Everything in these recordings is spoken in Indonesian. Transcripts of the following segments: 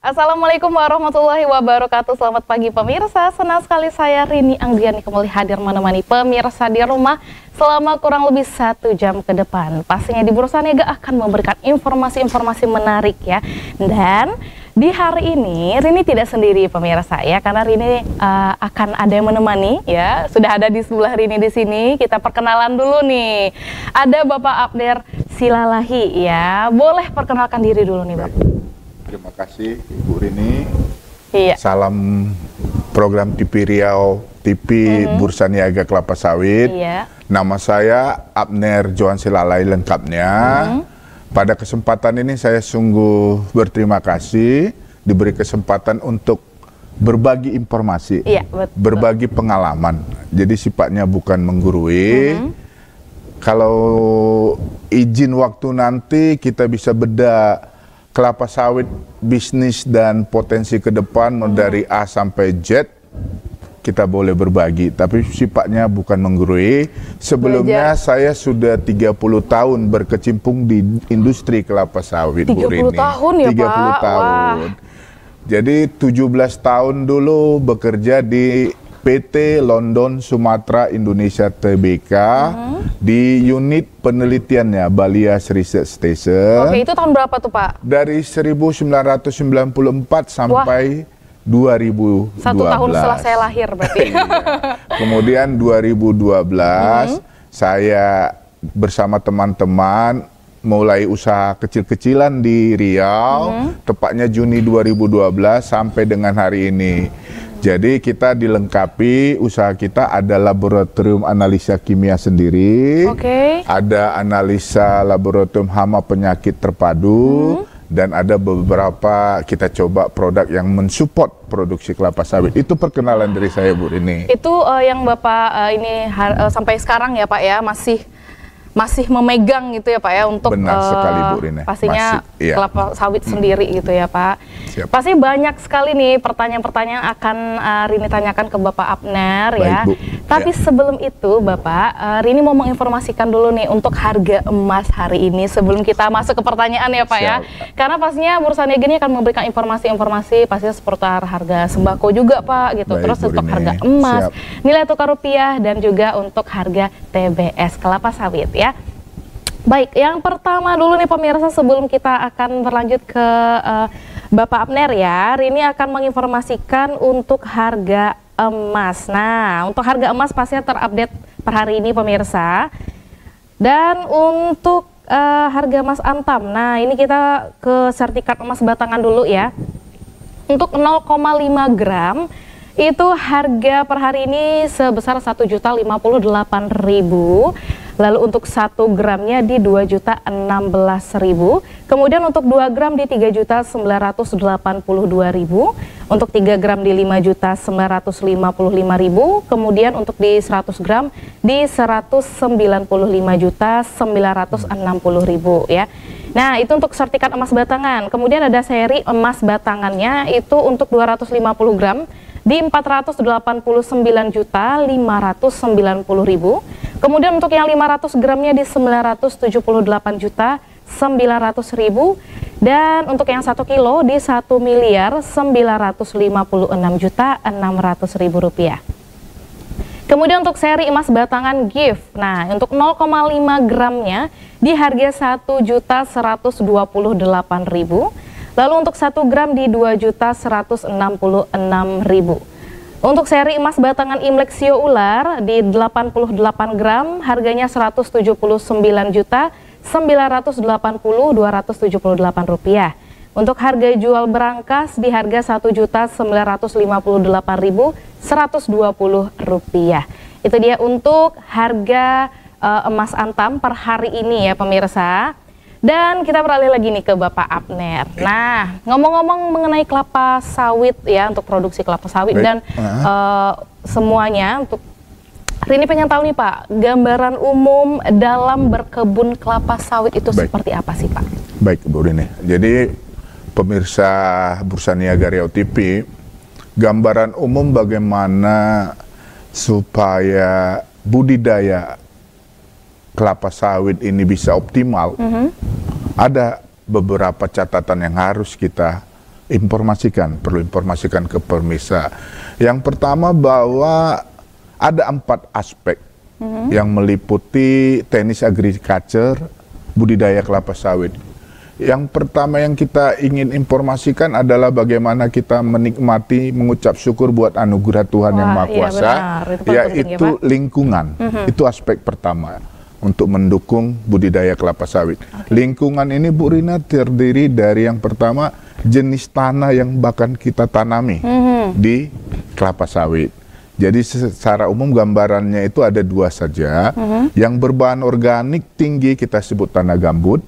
Assalamualaikum warahmatullahi wabarakatuh. Selamat pagi pemirsa. Senang sekali saya Rini Anggiani kembali hadir menemani pemirsa di rumah selama kurang lebih 1 jam ke depan. Pastinya di Bursa Niaga akan memberikan informasi-informasi menarik ya. Dan di hari ini Rini tidak sendiri pemirsa ya, karena Rini akan ada yang menemani ya. Sudah ada di sebelah Rini di sini. Kita perkenalan dulu nih. Ada Bapak Abner Silalahi ya. Boleh perkenalkan diri dulu nih Bapak. Terima kasih Ibu Rini. Iya. Salam program TV Riau, TV Bursa Niaga Kelapa Sawit. Iya. Nama saya Abner Johan Silalahi lengkapnya. Pada kesempatan ini saya sungguh berterima kasih diberi kesempatan untuk berbagi informasi, Iya, betul. berbagi pengalaman. Jadi sifatnya bukan menggurui. Kalau izin waktu nanti kita bisa beda kelapa sawit bisnis dan potensi ke depan dari A sampai Z, kita boleh berbagi, tapi sifatnya bukan menggurui. Sebelumnya saya sudah 30 tahun berkecimpung di industri kelapa sawit, Bu Rini. 30 tahun ya 30 Pak? tahun. Wah. Jadi 17 tahun dulu bekerja di PT London Sumatera Indonesia Tbk di unit penelitiannya Balias Research Station. Oke, itu tahun berapa tuh Pak? Dari 1994 sampai 2012. 1 tahun setelah saya lahir berarti. Kemudian 2012 saya bersama teman-teman mulai usaha kecil-kecilan di Riau, tepatnya Juni 2012 sampai dengan hari ini. Jadi kita dilengkapi, usaha kita ada laboratorium analisa kimia sendiri, ada analisa laboratorium hama penyakit terpadu, dan ada beberapa kita coba produk yang mensupport produksi kelapa sawit. Itu perkenalan dari saya, Bu Rini. Itu yang Bapak ini sampai sekarang ya Pak ya, masih memegang gitu ya Pak ya untuk Benar sekali, Bu Rini. pastinya Masih, iya. kelapa sawit sendiri gitu ya Pak. Siap. Pasti banyak sekali nih pertanyaan-pertanyaan akan Rini tanyakan ke Bapak Abner. Baik, ya. Bu. Tapi Ya. sebelum itu Bapak, Rini mau menginformasikan dulu nih untuk harga emas hari ini sebelum kita masuk ke pertanyaan ya Pak ya. Siap. Karena pastinya Bursa Niaga ini akan memberikan informasi-informasi pastinya seputar harga sembako juga Pak gitu. Baik, Terus Bu untuk Rini. harga emas, Siap. nilai tukar rupiah, dan juga untuk harga TBS kelapa sawit ya. Baik, yang pertama dulu nih pemirsa sebelum kita akan berlanjut ke Bapak Abner ya, Rini akan menginformasikan untuk harga emas. Nah, untuk harga emas pastinya terupdate per hari ini pemirsa. Dan untuk harga emas Antam, nah ini kita ke sertifikat emas batangan dulu ya. Untuk 0,5 gram itu harga per hari ini sebesar 1.058.000. Lalu untuk 1 gramnya di 2.016.000. Kemudian untuk 2 gram di 3.982.000. Untuk 3 gram di 5.955.000. Kemudian untuk di 100 gram di 195.960.000 ya. Nah, itu untuk sertifikat emas batangan. Kemudian ada seri emas batangannya itu untuk 250 gram di 489.590.000. Kemudian untuk yang 500 gramnya di 978.900.000. Dan untuk yang 1 kilo di 1.956.600.000 rupiah. Kemudian untuk seri emas batangan gift, nah untuk 0,5 gramnya di harga 1.128.000. Lalu untuk 1 gram di 2.166.000. Untuk seri emas batangan Imlek Sio Ular di 88 gram harganya 179.980.278 rupiah. Untuk harga jual berangkas di harga 1.958.120 rupiah. Itu dia untuk harga emas Antam per hari ini ya pemirsa. Dan kita beralih lagi nih ke Bapak Abner. Nah, ngomong-ngomong mengenai kelapa sawit ya, untuk produksi kelapa sawit dan semuanya, untuk Rini pengen tahu nih Pak, gambaran umum dalam berkebun kelapa sawit itu seperti apa sih Pak? Baik Bu Rini, jadi pemirsa Bursa Niaga Riau TV, gambaran umum bagaimana supaya budidaya kelapa sawit ini bisa optimal, ada beberapa catatan yang harus kita perlu informasikan ke pemirsa. Yang pertama bahwa ada 4 aspek yang meliputi teknis agriculture, budidaya kelapa sawit. Yang pertama yang kita ingin informasikan adalah bagaimana kita menikmati, mengucap syukur buat anugerah Tuhan yang Maha Kuasa, yaitu lingkungan. Itu aspek pertama untuk mendukung budidaya kelapa sawit. Lingkungan ini Bu Rina terdiri dari yang pertama jenis tanah yang bahkan kita tanami di kelapa sawit. Jadi secara umum gambarannya itu ada 2 saja. Yang berbahan organik tinggi kita sebut tanah gambut.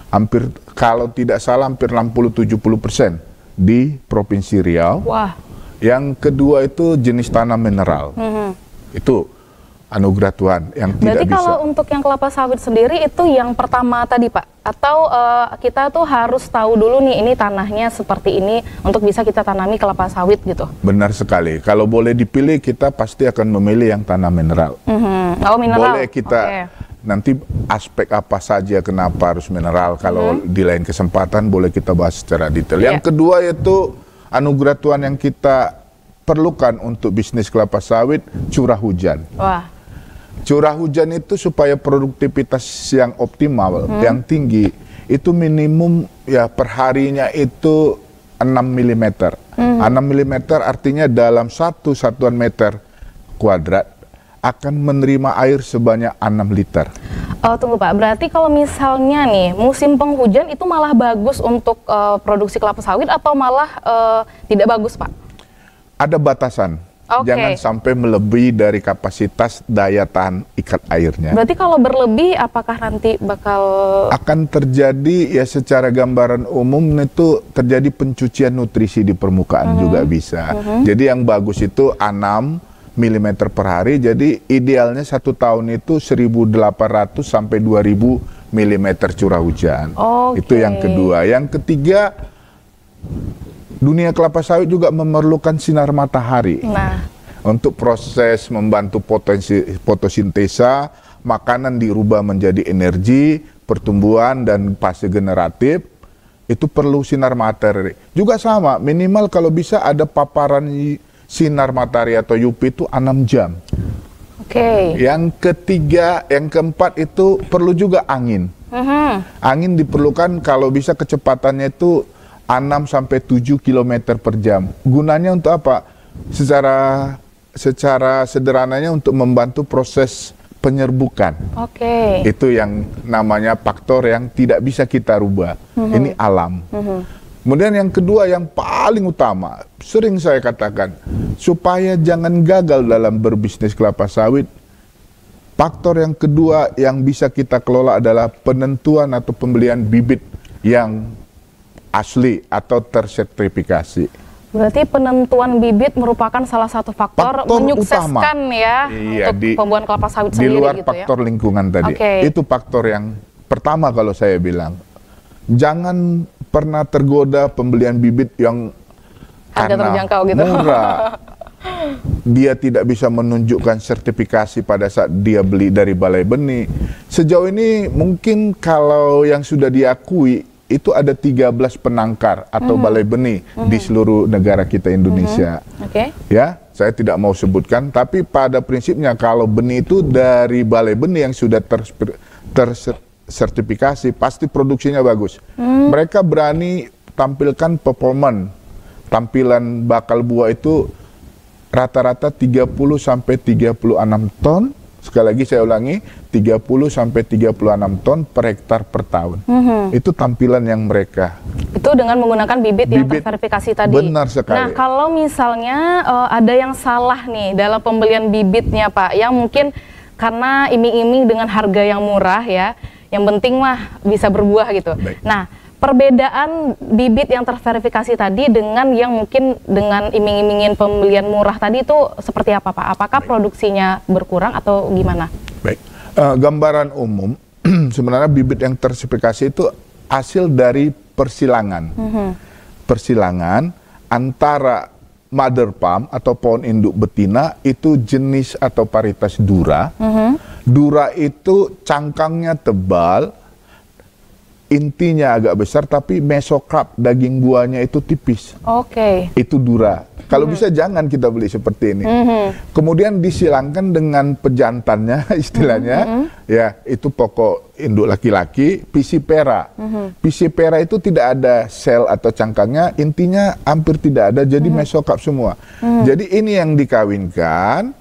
Hampir kalau tidak salah hampir 60-70% di Provinsi Riau. Wah. Yang kedua itu jenis tanah mineral. Itu anugerah Tuhan yang tidak bisa. Berarti kalau untuk yang kelapa sawit sendiri itu yang pertama tadi Pak? Atau kita tuh harus tahu dulu nih ini tanahnya seperti ini untuk bisa kita tanami kelapa sawit gitu? Benar sekali. Kalau boleh dipilih kita pasti akan memilih yang tanah mineral. Oh mineral? Boleh kita nanti aspek apa saja kenapa harus mineral. Kalau di lain kesempatan boleh kita bahas secara detail. Yang kedua yaitu anugerah Tuhan yang kita perlukan untuk bisnis kelapa sawit, curah hujan. Wah. Curah hujan itu supaya produktivitas yang optimal, yang tinggi, itu minimum ya perharinya itu 6 mm. 6 mm artinya dalam 1 satuan meter kuadrat akan menerima air sebanyak 6 liter. Oh tunggu Pak, berarti kalau misalnya nih musim penghujan itu malah bagus untuk produksi kelapa sawit atau malah tidak bagus Pak? Ada batasan. Jangan sampai melebihi dari kapasitas daya tahan ikat airnya. Berarti kalau berlebih apakah nanti bakal... Akan terjadi ya secara gambaran umum itu terjadi pencucian nutrisi di permukaan juga bisa. Jadi yang bagus itu 6 mm per hari, jadi idealnya 1 tahun itu 1.800 sampai 2.000 mm curah hujan. Itu yang kedua. Yang ketiga, dunia kelapa sawit juga memerlukan sinar matahari. Untuk proses membantu fotosintesa, makanan dirubah menjadi energi, pertumbuhan dan fase generatif, itu perlu sinar matahari. Juga sama, minimal kalau bisa ada paparan sinar matahari atau UV itu 6 jam. Yang ketiga, yang keempat itu perlu juga angin. Angin diperlukan kalau bisa kecepatannya itu 6 sampai 7 km per jam. Gunanya untuk apa? Secara sederhananya untuk membantu proses penyerbukan. Itu yang namanya faktor yang tidak bisa kita rubah. Ini alam. Kemudian yang kedua yang paling utama, sering saya katakan, supaya jangan gagal dalam berbisnis kelapa sawit, faktor yang kedua yang bisa kita kelola adalah penentuan atau pembelian bibit yang asli atau tersertifikasi. Berarti penentuan bibit merupakan salah satu faktor menyukseskan utama. Untuk pembuahan kelapa sawit sendiri. Di luar gitu faktor lingkungan tadi. Itu faktor yang pertama kalau saya bilang. Jangan pernah tergoda pembelian bibit yang harga terjangkau gitu. Murah. Dia tidak bisa menunjukkan sertifikasi pada saat dia beli dari Balai Benih. Sejauh ini mungkin kalau yang sudah diakui itu ada 13 penangkar atau balai benih di seluruh negara kita Indonesia. Ya, saya tidak mau sebutkan, tapi pada prinsipnya kalau benih itu dari balai benih yang sudah tersertifikasi, pasti produksinya bagus. Mereka berani tampilkan performan, tampilan bakal buah itu rata-rata 30 sampai 36 ton. Sekali lagi saya ulangi, 30 sampai 36 ton per hektar per tahun. Itu tampilan yang mereka. Itu dengan menggunakan bibit yang terverifikasi tadi. Benar sekali. Nah, kalau misalnya ada yang salah nih dalam pembelian bibitnya, Pak, yang mungkin karena iming-iming dengan harga yang murah ya, yang penting mah bisa berbuah gitu. Nah, perbedaan bibit yang terverifikasi tadi dengan yang mungkin dengan iming-imingin pembelian murah tadi itu seperti apa Pak? Apakah produksinya berkurang atau gimana? Baik, gambaran umum sebenarnya bibit yang terverifikasi itu hasil dari persilangan. Persilangan antara mother palm atau pohon induk betina itu jenis atau varietas Dura. Dura itu cangkangnya tebal, intinya agak besar tapi mesokarp, daging buahnya itu tipis. Oke. Itu dura. Kalau bisa jangan kita beli seperti ini. Kemudian disilangkan dengan pejantannya istilahnya, ya itu pokok induk laki-laki, Piscifera. Piscifera itu tidak ada sel atau cangkangnya, intinya hampir tidak ada, jadi mesokarp semua. Jadi ini yang dikawinkan,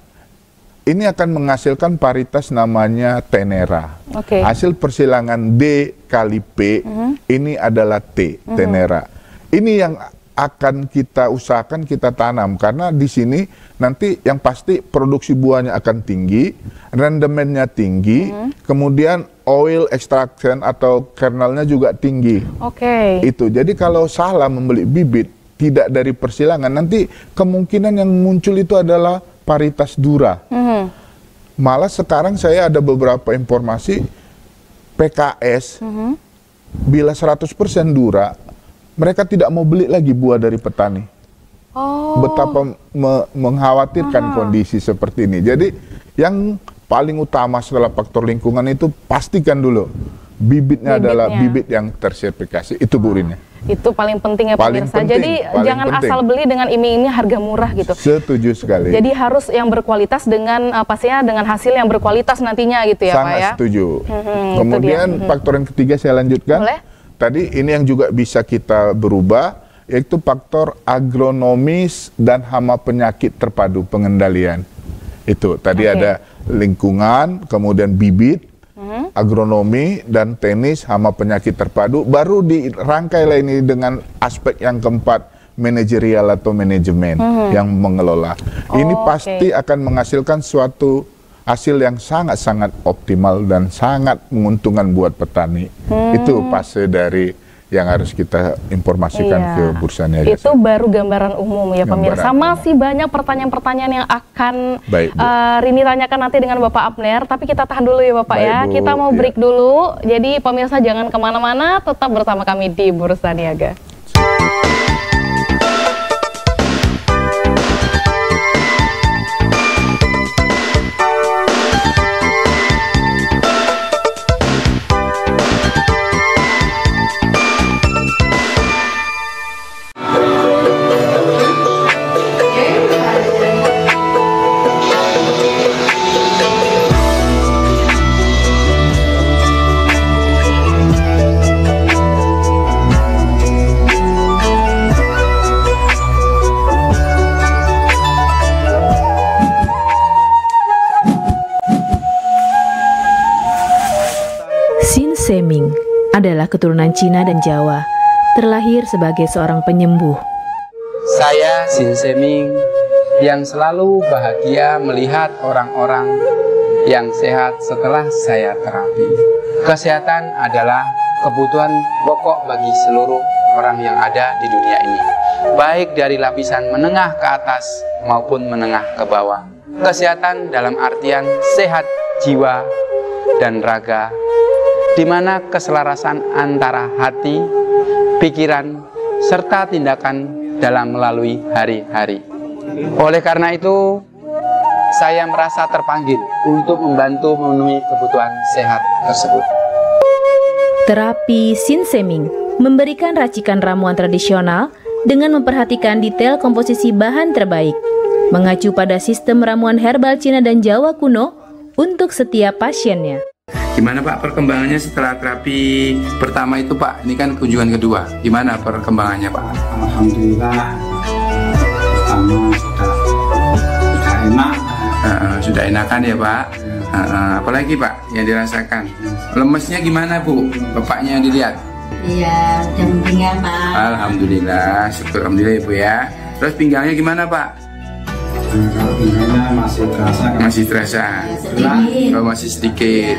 ini akan menghasilkan paritas namanya tenera. Hasil persilangan D kali P, ini adalah T, tenera. Ini yang akan kita usahakan kita tanam, karena di sini nanti yang pasti produksi buahnya akan tinggi, rendemennya tinggi, kemudian oil extraction atau kernelnya juga tinggi. Itu. Jadi kalau salah membeli bibit tidak dari persilangan, nanti kemungkinan yang muncul itu adalah paritas dura. Malah sekarang saya ada beberapa informasi PKS bila 100% dura, mereka tidak mau beli lagi buah dari petani. Betapa mengkhawatirkan kondisi seperti ini. Jadi yang paling utama setelah faktor lingkungan itu pastikan dulu bibitnya adalah bibit yang tersertifikasi. Itu Bu Rin. Itu paling penting ya pemirsa. Jadi jangan asal beli dengan iming-iming harga murah gitu. Setuju sekali. Jadi harus yang berkualitas dengan pastinya dengan hasil yang berkualitas nantinya gitu ya Pak ya. Sangat setuju. Kemudian faktor yang ketiga saya lanjutkan. Boleh? Tadi ini yang juga bisa kita berubah, yaitu faktor agronomis dan hama penyakit terpadu pengendalian. Itu tadi ada lingkungan, kemudian bibit, agronomi dan teknis hama penyakit terpadu. Baru dirangkailah ini dengan aspek yang keempat, manajerial atau manajemen yang mengelola. Ini pasti akan menghasilkan suatu hasil yang sangat-sangat optimal dan sangat menguntungkan buat petani. Itu fase dari yang harus kita informasikan ke Bursa Niaga. Itu baru gambaran umum ya pemirsa. Masih banyak pertanyaan-pertanyaan yang akan Rini tanyakan nanti dengan Bapak Abner. Tapi kita tahan dulu ya Bapak ya. Kita mau break dulu. Jadi pemirsa jangan kemana-mana, tetap bersama kami di Bursa Niaga. Seming adalah keturunan Cina dan Jawa, terlahir sebagai seorang penyembuh. Saya Sin Seming yang selalu bahagia melihat orang-orang yang sehat setelah saya terapi. Kesehatan adalah kebutuhan pokok bagi seluruh orang yang ada di dunia ini, baik dari lapisan menengah ke atas maupun menengah ke bawah. Kesehatan dalam artian sehat jiwa dan raga, di mana keselarasan antara hati, pikiran, serta tindakan dalam melalui hari-hari. Oleh karena itu, saya merasa terpanggil untuk membantu memenuhi kebutuhan sehat tersebut. Terapi Sin Seming memberikan racikan ramuan tradisional dengan memperhatikan detail komposisi bahan terbaik, mengacu pada sistem ramuan herbal Cina dan Jawa kuno untuk setiap pasiennya. Gimana Pak perkembangannya setelah terapi pertama itu Pak? Ini kan kunjungan kedua. Gimana perkembangannya Pak? Alhamdulillah, pertama sudah enak. Sudah enakan ya Pak? Apalagi Pak yang dirasakan? Lemesnya gimana Bu? Bapaknya dilihat? Iya, udah mendingan Pak. Alhamdulillah, syukur alhamdulillah ya Bu ya. Terus pinggangnya gimana Pak? Kalau pinggangnya masih terasa. Masih terasa. Sedikit. Oh, masih sedikit.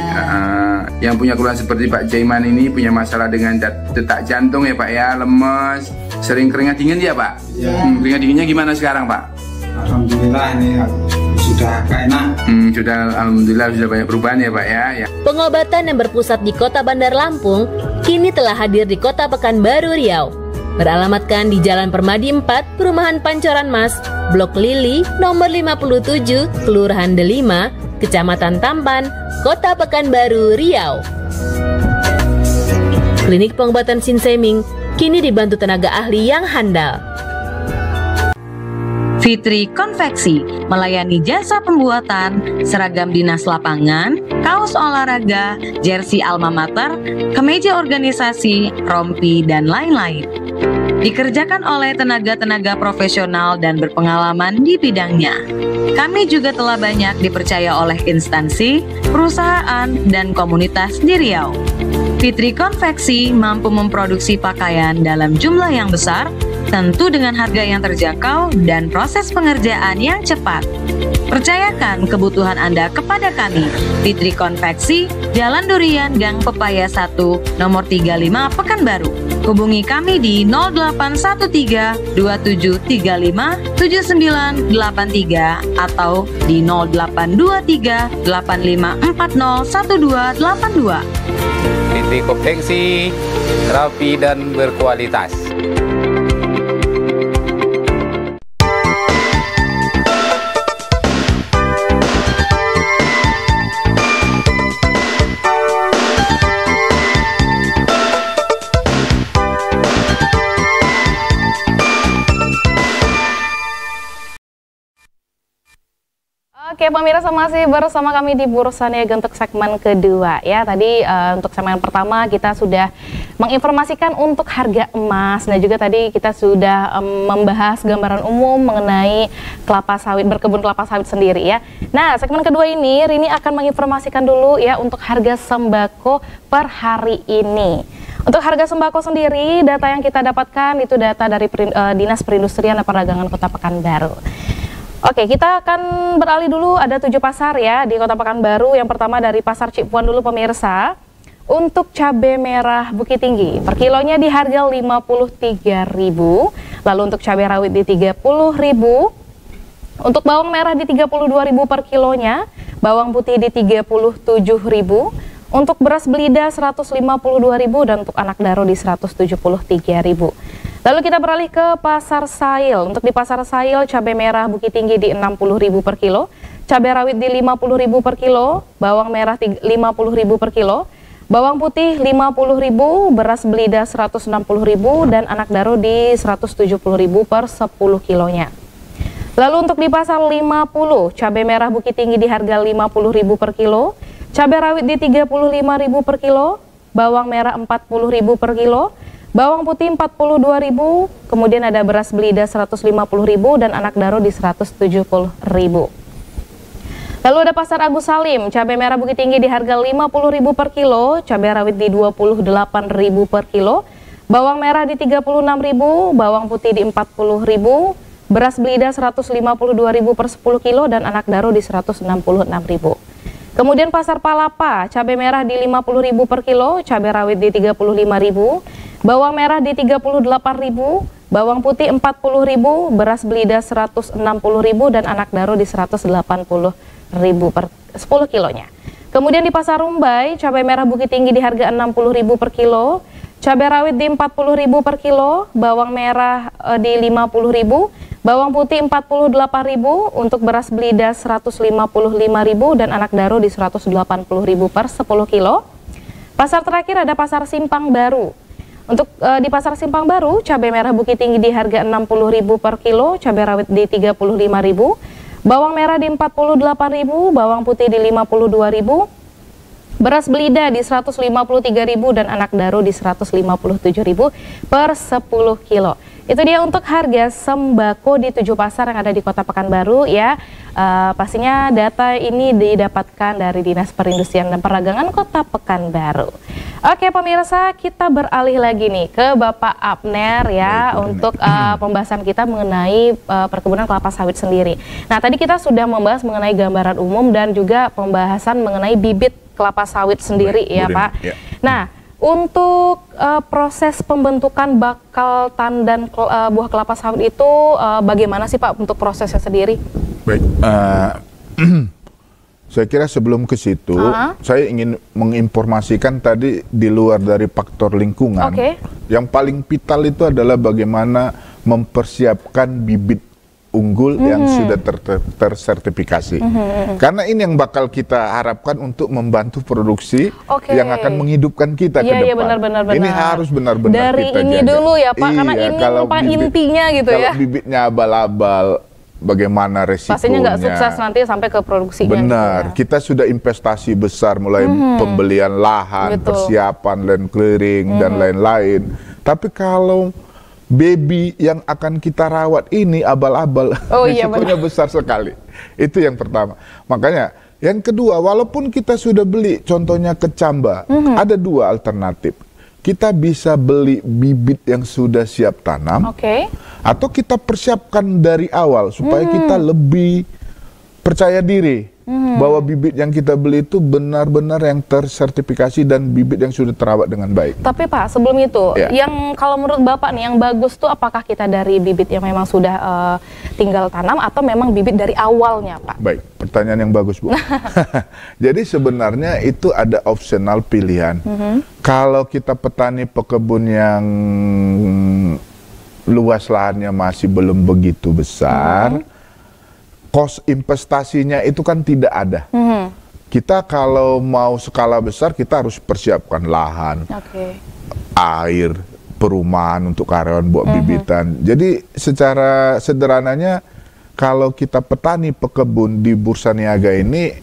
Yang punya keluhan seperti Pak Jaiman ini punya masalah dengan detak jantung ya Pak ya, lemes, sering keringat dingin ya Pak? Ya. Keringat dinginnya gimana sekarang Pak? Alhamdulillah ini sudah agak enak. Sudah alhamdulillah sudah banyak perubahan ya Pak ya. Pengobatan yang berpusat di Kota Bandar Lampung kini telah hadir di Kota Pekanbaru Riau. Beralamatkan di Jalan Permadi 4, Perumahan Pancoran Mas, Blok Lili, nomor 57, Kelurahan Delima, Kecamatan Tampan, Kota Pekanbaru Riau. Klinik pengobatan Sinseming kini dibantu tenaga ahli yang handal. Fitri Konveksi melayani jasa pembuatan seragam dinas lapangan, kaos olahraga, jersey alma mater, kemeja organisasi, rompi, dan lain-lain. Dikerjakan oleh tenaga-tenaga profesional dan berpengalaman di bidangnya. Kami juga telah banyak dipercaya oleh instansi, perusahaan, dan komunitas di Riau. Fitri Konveksi mampu memproduksi pakaian dalam jumlah yang besar, tentu dengan harga yang terjangkau dan proses pengerjaan yang cepat. Percayakan kebutuhan Anda kepada kami. Fitri Konveksi, Jalan Durian, Gang Pepaya 1, nomor 35, Pekanbaru. Hubungi kami di 0813 2735 7983 atau di 0823 8540 1282. Fitri Konveksi, rapi dan berkualitas. Oke pemirsa, masih bersama kami di Bursa Niaga untuk segmen kedua ya. Tadi untuk segmen pertama kita sudah menginformasikan untuk harga emas. Nah juga tadi kita sudah membahas gambaran umum mengenai kelapa sawit, berkebun kelapa sawit sendiri ya. Nah segmen kedua ini Rini akan menginformasikan dulu ya untuk harga sembako per hari ini. Untuk harga sembako sendiri, data yang kita dapatkan itu data dari Dinas Perindustrian dan Perdagangan Kota Pekanbaru. Oke, kita akan beralih dulu, ada 7 pasar ya di Kota Pekanbaru. Yang pertama dari Pasar Cipuan dulu pemirsa. Untuk cabai merah Bukit Tinggi, per kilonya di harga Rp53.000. Lalu untuk cabai rawit di Rp30.000. Untuk bawang merah di Rp32.000 per kilonya. Bawang putih di Rp37.000. Untuk beras belida Rp152.000 dan untuk anak daro di Rp173.000. Lalu kita beralih ke Pasar Sail. Untuk di Pasar Sail, cabai merah Bukit Tinggi di Rp60.000 per kilo, cabai rawit di Rp50.000 per kilo, bawang merah Rp50.000 per kilo, bawang putih Rp50.000, beras belida Rp160.000 dan anak daro di Rp170.000 per 10 kilonya. Lalu untuk di Pasar 50, cabai merah Bukit Tinggi di harga Rp50.000 per kilo, cabai rawit di Rp35.000 per kilo, bawang merah Rp40.000 per kilo, bawang putih Rp42.000, kemudian ada beras belida Rp150.000 dan anak daro di Rp170.000. Lalu ada Pasar Agus Salim, cabai merah Bukit Tinggi di harga Rp50.000 per kilo, cabai rawit di Rp28.000 per kilo, bawang merah di Rp36.000, bawang putih di Rp40.000, beras belida Rp152.000 per 10 kilo dan anak daro di Rp166.000. Kemudian Pasar Palapa, cabai merah di Rp50.000 per kilo, cabai rawit di Rp35.000, bawang merah di Rp38.000, bawang putih Rp40.000, beras belida Rp160.000 dan anak daro di Rp180.000 per 10 kilonya. Kemudian di Pasar Rumbai, cabai merah Bukit Tinggi di harga Rp60.000 per kilo, cabai rawit di Rp40.000 per kilo, bawang merah di Rp50.000, bawang putih Rp48.000, untuk beras belida Rp155.000 dan anak daro di Rp180.000 per 10 kilo. Pasar terakhir ada Pasar Simpang Baru. Untuk di Pasar Simpang Baru, cabai merah Bukit Tinggi di harga Rp60.000 per kilo, cabai rawit di Rp35.000, bawang merah di Rp48.000, bawang putih di Rp52.000, beras belida di Rp153.000 dan anak daro di Rp157.000 per 10 kilo. Itu dia untuk harga sembako di 7 pasar yang ada di Kota Pekanbaru ya. Pastinya data ini didapatkan dari Dinas Perindustrian dan Perdagangan Kota Pekanbaru. Oke pemirsa, kita beralih lagi nih ke Bapak Abner ya. Baik, untuk pembahasan kita mengenai perkebunan kelapa sawit sendiri. Nah tadi kita sudah membahas mengenai gambaran umum dan juga pembahasan mengenai bibit kelapa sawit sendiri. Baik, ya Pak. Ya. Nah untuk proses pembentukan bakal tandan buah kelapa sawit itu bagaimana sih Pak untuk prosesnya sendiri? Baik, saya kira sebelum ke situ, saya ingin menginformasikan tadi di luar dari faktor lingkungan, yang paling vital itu adalah bagaimana mempersiapkan bibit unggul yang sudah tersertifikasi. Karena ini yang bakal kita harapkan untuk membantu produksi yang akan menghidupkan kita ke depan. Iya, benar. Ini harus benar-benar dari kita ini jaga. dulu ya Pak, karena Iya, ini kalau intinya gitu kalau ya. bibitnya abal-abal, bagaimana resikonya. Pastinya nggak sukses nanti sampai ke produksinya. Benar, gitu ya. kita sudah investasi besar mulai pembelian lahan, persiapan land clearing dan lain-lain. Tapi kalau baby yang akan kita rawat ini abal-abal, risikonya besar sekali. Itu yang pertama. Makanya yang kedua, walaupun kita sudah beli, contohnya kecamba, ada dua alternatif. Kita bisa beli bibit yang sudah siap tanam, atau kita persiapkan dari awal supaya kita lebih percaya diri bahwa bibit yang kita beli itu benar-benar yang tersertifikasi dan bibit yang sudah terawat dengan baik. Tapi Pak, sebelum itu, yang kalau menurut Bapak nih, yang bagus tuh apakah kita dari bibit yang memang sudah tinggal tanam atau memang bibit dari awalnya, Pak? Baik, pertanyaan yang bagus, Bu. Jadi sebenarnya itu ada optional pilihan. Kalau kita petani pekebun yang luas lahannya masih belum begitu besar, kos investasinya itu kan tidak ada. Kita kalau mau skala besar, kita harus persiapkan lahan, air, perumahan untuk karyawan buat bibitan. Jadi secara sederhananya, kalau kita petani pekebun di Bursa Niaga ini,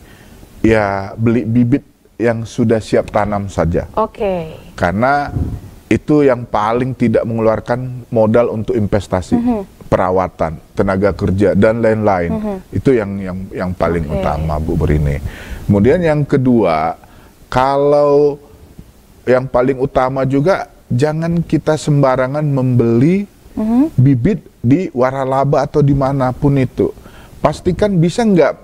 ya beli bibit yang sudah siap tanam saja. Karena itu yang paling tidak mengeluarkan modal untuk investasi, perawatan, tenaga kerja dan lain-lain. Itu yang paling utama, Bu Berini. Kemudian yang kedua, kalau yang paling utama juga jangan kita sembarangan membeli bibit di waralaba atau dimanapun itu. Pastikan bisa nggak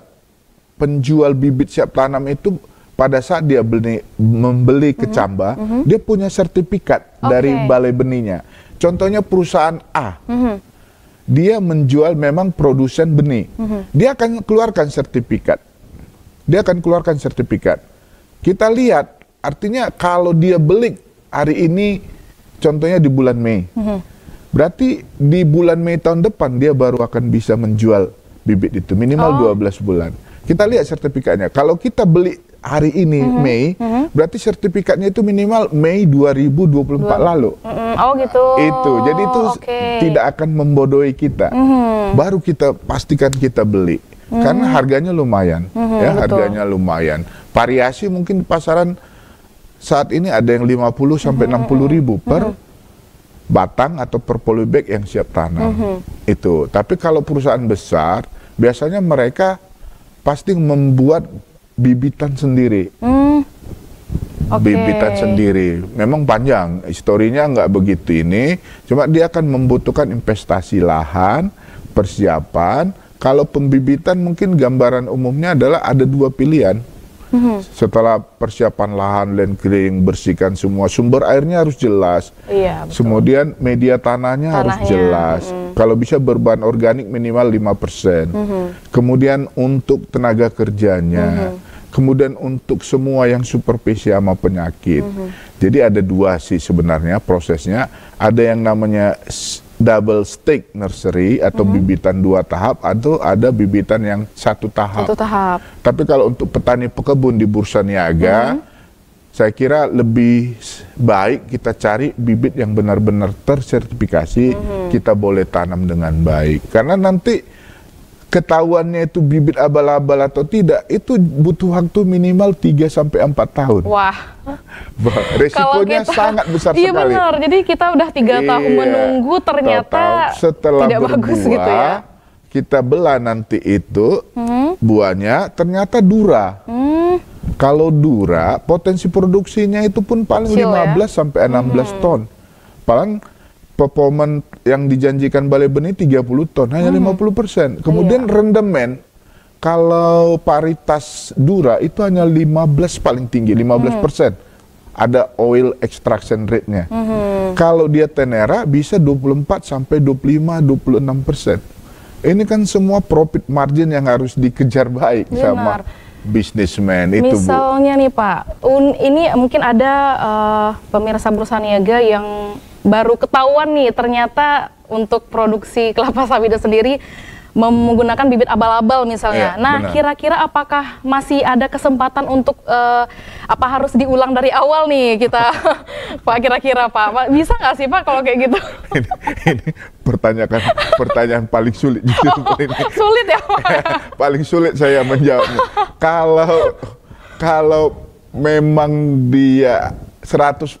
penjual bibit siap tanam itu pada saat dia membeli kecamba, dia punya sertifikat dari balai benihnya. Contohnya perusahaan A, dia menjual memang produsen benih, dia akan keluarkan sertifikat. Kita lihat, artinya kalau dia beli hari ini, contohnya di bulan Mei, berarti di bulan Mei tahun depan dia baru akan bisa menjual bibit itu, minimal 12 bulan. Kita lihat sertifikatnya. Kalau kita beli hari ini Mei, berarti sertifikatnya itu minimal Mei 2024 lalu. Gitu. Itu, jadi itu tidak akan membodohi kita. Baru kita pastikan kita beli, karena harganya lumayan, harganya lumayan. Variasi mungkin di pasaran saat ini ada yang 50 sampai 60 ribu per batang atau per polybag yang siap tanam. Itu. Tapi kalau perusahaan besar, biasanya mereka pasti membuat bibitan sendiri. Bibitan sendiri. Memang panjang, historinya nggak begitu ini. Cuma dia akan membutuhkan investasi lahan, persiapan. Kalau pembibitan mungkin gambaran umumnya adalah ada dua pilihan. Setelah persiapan lahan, land clearing, bersihkan semua, sumber airnya harus jelas. Kemudian media tanahnya harus jelas. Kalau bisa berbahan organik minimal 5%. Kemudian untuk tenaga kerjanya. Kemudian untuk semua yang supervisi sama penyakit. Jadi ada dua sih sebenarnya prosesnya. Ada yang namanya double stake nursery atau bibitan 2 tahap, atau ada bibitan yang 1 tahap. Tapi kalau untuk petani pekebun di Bursa Niaga, saya kira lebih baik kita cari bibit yang benar-benar tersertifikasi, kita boleh tanam dengan baik. Karena nanti ketahuannya itu bibit abal-abal atau tidak, itu butuh waktu minimal 3-4 tahun. Wah, resikonya sangat besar sekali. Iya benar, jadi kita udah 3 tahun menunggu, ternyata setelah tidak bagus gitu ya. Kita belah nanti itu buahnya ternyata dura. Kalau dura, potensi produksinya itu pun paling 15-16 ton. Paling performa yang dijanjikan balai benih 30 ton, hanya 50%. Kemudian rendemen, kalau paritas dura itu hanya 15 paling tinggi, 15%. Ada oil extraction rate-nya. Kalau dia tenera bisa 24-25-26%. Ini kan semua profit margin yang harus dikejar baik sama bisnismen itu, Bu. Misalnya nih Pak, ini mungkin ada pemirsa Bursa Niaga yang baru ketahuan nih, ternyata untuk produksi kelapa sawit sendiri menggunakan bibit abal-abal misalnya. Iya, Nah, benar. kira-kira apakah masih ada kesempatan untuk apa harus diulang dari awal nih kita, Pak? Kira-kira Pak, bisa nggak sih Pak kalau kayak gitu? ini pertanyaan paling sulit justru ini. Sulit ya Pak? Paling sulit saya menjawabnya. Kalau memang dia 100%,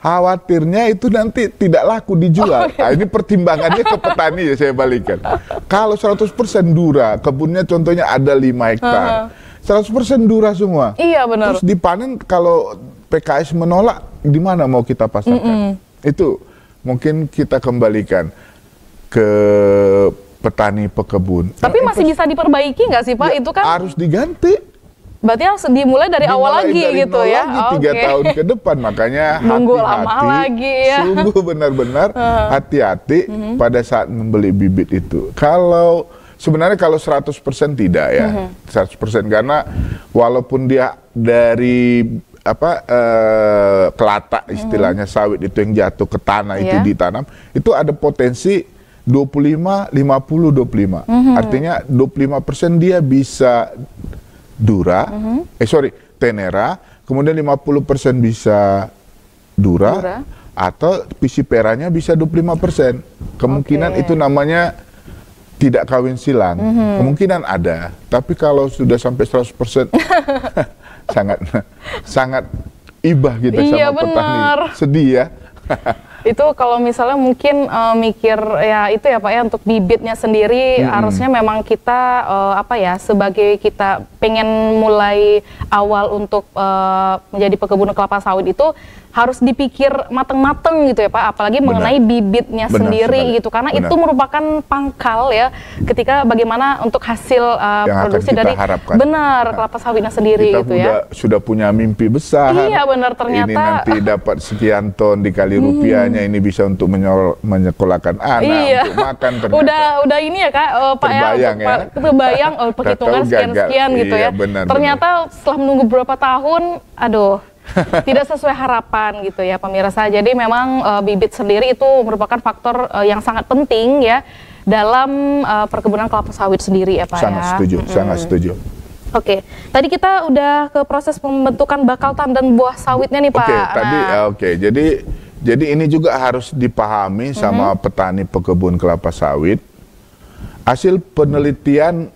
khawatirnya itu nanti tidak laku dijual. Nah, ini pertimbangannya ke petani ya, saya balikan. Kalau 100% Dura, kebunnya contohnya ada 5 hektar. 100% Dura semua. Iya benar. Terus dipanen, kalau PKS menolak, di mana mau kita pasarkan? Itu mungkin kita kembalikan ke petani pekebun. Tapi masih bisa diperbaiki nggak sih Pak? Ya, Itu kan harus diganti. berarti harus dimulai dari awal lagi Dari gitu nol ya. lagi, 3 tahun ke depan, makanya Nunggu hati-hati, lama lagi ya. sungguh benar-benar hati-hati pada saat membeli bibit itu. Kalau sebenarnya kalau 100% tidak ya, 100% karena walaupun dia dari kelata istilahnya sawit itu yang jatuh ke tanah itu ditanam, itu ada potensi 25, 50, 25. Artinya 25% dia bisa Dura, Tenera, kemudian 50% bisa Dura, atau Piscifera-nya bisa 25%. Kemungkinan itu namanya tidak kawin silang. Kemungkinan ada, tapi kalau sudah sampai 100% sangat ibah kita sama petani. Sedih ya. Itu kalau misalnya mungkin mikir ya itu ya Pak ya, untuk bibitnya sendiri harusnya memang kita sebagai kita pengen mulai awal untuk menjadi pekebun kelapa sawit itu harus dipikir mateng-mateng gitu ya Pak, apalagi mengenai bibitnya sendiri gitu, karena itu merupakan pangkal ya ketika bagaimana untuk hasil produksi dari kelapa sawitnya sendiri kita gitu ya. Sudah punya mimpi besar. Iya benar, ternyata ini nanti dapat sekian ton dikali rupiahnya, ini bisa untuk menyekolahkan anak, untuk makan. Ternyata udah ini ya Kak, Pak terbayang ya, terbayang perhitungan sekian-sekian gitu ya. Benar, ternyata setelah menunggu beberapa tahun, aduh, tidak sesuai harapan gitu ya pemirsa. Jadi memang bibit sendiri itu merupakan faktor yang sangat penting ya dalam perkebunan kelapa sawit sendiri ya Pak. Sangat setuju, sangat setuju. Oke, tadi kita udah ke proses pembentukan bakal tandan buah sawitnya nih Pak. Jadi ini juga harus dipahami sama petani pekebun kelapa sawit. Hasil penelitian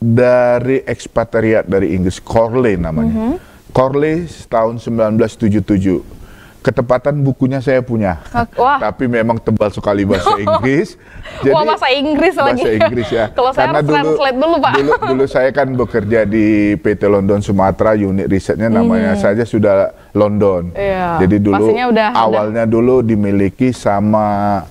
dari ekspatriat dari Inggris, Corley namanya. Corley tahun 1977. Ketepatan bukunya saya punya. Tapi memang tebal sekali bahasa Inggris. Jadi, bahasa Inggris lagi. Bahasa Inggris ya. Kalau saya harus translate dulu Pak. Dulu saya kan bekerja di PT London Sumatera, unit risetnya namanya saja sudah London. Iya, jadi dulu awalnya dulu dimiliki sama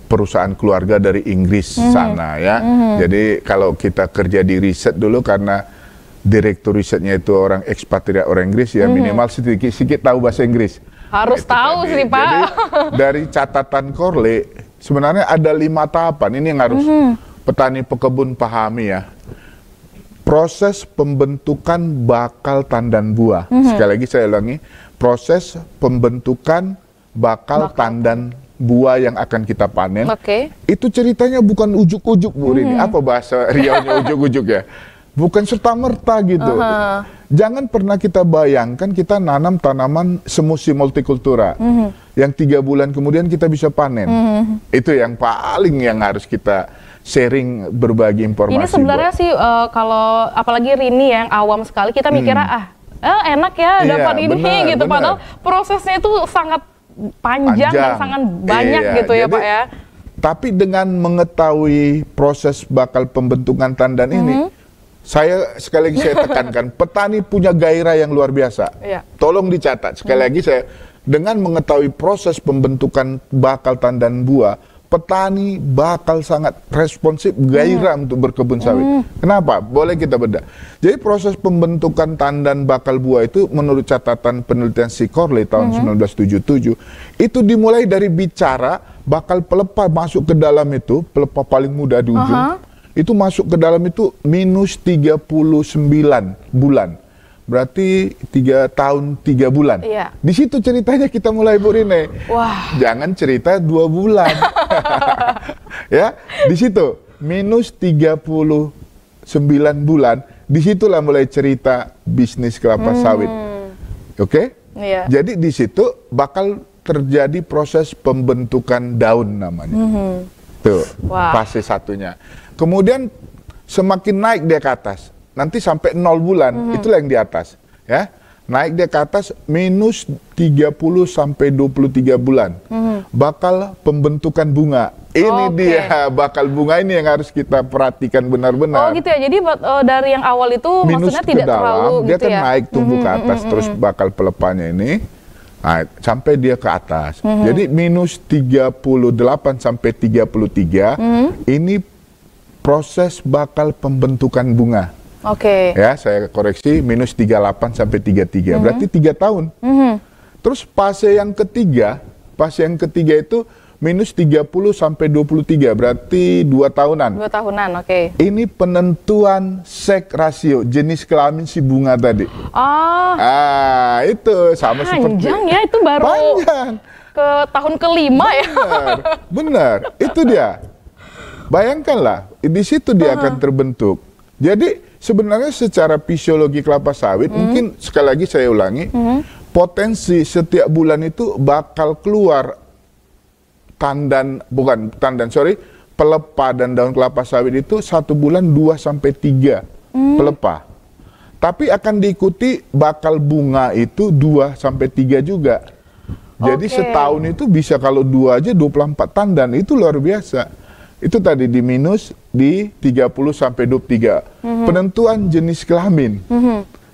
perusahaan keluarga dari Inggris sana ya. Jadi kalau kita kerja di riset dulu, karena direktur risetnya itu orang ekspatriat orang Inggris ya, minimal sedikit tahu bahasa Inggris. Harus tahu sih Pak. Jadi dari catatan Corley sebenarnya ada 5 tahapan. Ini yang harus petani pekebun pahami ya. Proses pembentukan bakal tandan buah. Sekali lagi saya ulangi, proses pembentukan bakal tandan buah yang akan kita panen. Itu ceritanya bukan ujuk-ujuk Bu Rini. Apa bahasa Riaunya ujuk-ujuk ya? Bukan serta-merta gitu. Jangan pernah kita bayangkan kita nanam tanaman semusim multikultura. Yang 3 bulan kemudian kita bisa panen. Itu yang paling yang harus kita sharing, berbagi informasi. Ini sebenarnya sih kalau apalagi Rini yang awam sekali, kita mikirnya enak ya dapat ini gitu. Padahal prosesnya itu sangat panjang dan sangat banyak gitu ya Pak ya. Tapi dengan mengetahui proses bakal pembentukan tandan ini, saya sekali lagi saya tekankan, petani punya gairah yang luar biasa. Tolong dicatat sekali lagi, saya dengan mengetahui proses pembentukan bakal tandan buah, petani bakal sangat responsif, gairah untuk berkebun sawit. Kenapa? Boleh kita bedah. Jadi proses pembentukan tandan bakal buah itu menurut catatan penelitian si Corley tahun 1977 itu dimulai dari bicara bakal pelepah masuk ke dalam itu, pelepah paling muda di ujung. Itu masuk ke dalam itu minus 39 bulan. Berarti 3 tahun 3 bulan. Di situ ceritanya kita mulai Bu Rine. Jangan cerita 2 bulan. Ya, di situ. minus 39 bulan, disitulah mulai cerita bisnis kelapa sawit. Oke? Iya. Jadi di situ bakal terjadi proses pembentukan daun namanya. Tuh, Wah. fase satunya. Kemudian semakin naik dia ke atas, nanti sampai 0 bulan, itulah yang di atas, ya. Naik dia ke atas minus 30 sampai 23 bulan. Bakal pembentukan bunga. Ini dia bakal bunga ini yang harus kita perhatikan benar-benar. Oh gitu ya. Jadi dari yang awal itu Minus maksudnya ke tidak dalam, terlalu dia gitu kan ya. naik tumbuh ke atas, terus bakal pelepahnya ini sampai dia ke atas. Jadi minus 38 sampai 33 ini proses bakal pembentukan bunga. Oke. Ya, saya koreksi minus 38 sampai 33. Berarti 3 tahun. Terus fase yang ketiga itu minus 30 sampai 23, berarti 2 tahunan. 2 tahunan, oke. Ini penentuan seks rasio, jenis kelamin si bunga tadi. Oh. Itu sama seperti Panjang ya, itu baru panjang. ke tahun ke-5 ya. Benar, itu dia. Bayangkanlah, di situ dia akan terbentuk. Jadi sebenarnya secara fisiologi kelapa sawit, mungkin sekali lagi saya ulangi, potensi setiap bulan itu bakal keluar pelepah dan daun kelapa sawit itu 1 bulan 2 sampai 3 pelepah. Tapi akan diikuti bakal bunga itu 2 sampai 3 juga. Jadi setahun itu bisa kalau 2 aja 24 tandan, itu luar biasa. Itu tadi di minus di 30 sampai 23. Penentuan jenis kelamin.